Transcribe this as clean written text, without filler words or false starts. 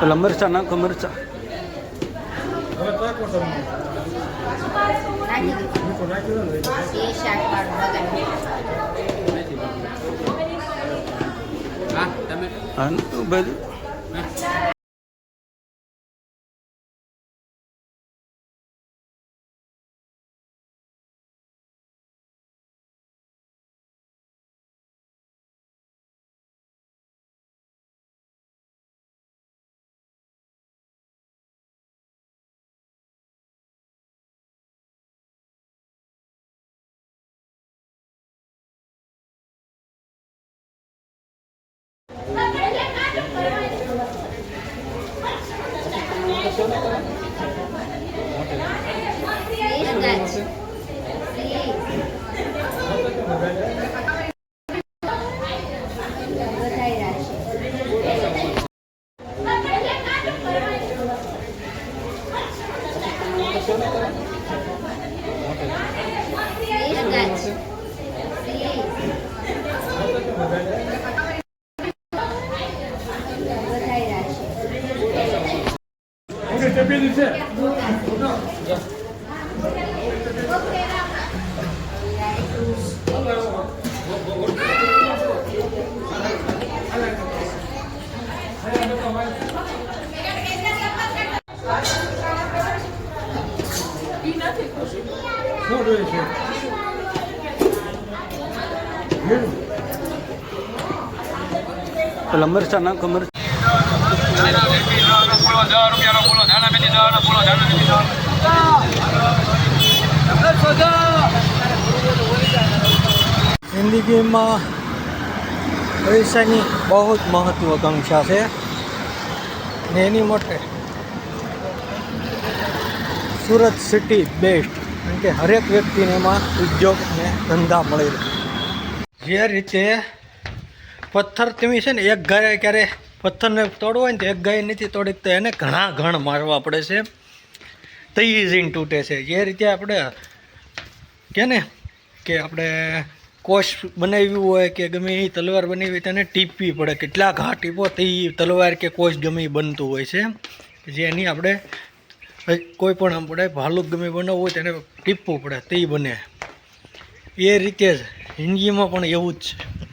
પેલા મરચા નાખો મરચા બધું પેલા મરચા નાખો મરચા જિંદગીમાં પૈસાની બહુ જ મહત્વાકાંક્ષા છે ને એની માટે સુરત સિટી બેસ્ટ, કારણ કે હરેક વ્યક્તિને એમાં ઉદ્યોગ અને ધંધા મળી રહે. જે રીતે પથ્થર તમે છે ને એક ગાય ક્યારે પથ્થરને તોડવો હોય ને તો એક ગાય નથી તોડી તો એને ઘણા ઘણ મારવા પડે છે, તઈ જીન તૂટે છે. જે રીતે આપણે કે ને કે આપણે કોશ બનાવ્યું હોય કે ગમે એ તલવાર બનાવી હોય તેને ટીપવી પડે, કેટલા ઘા ટીપો તે તલવાર કે કોશ ગમે એ બનતું હોય છે. જેની આપણે કોઈ પણ આપણે ભાલુક ગમે બનાવવું હોય તેને ટીપવું પડે તે બને. એ રીતે જ જિંદગીમાં પણ એવું જ છે.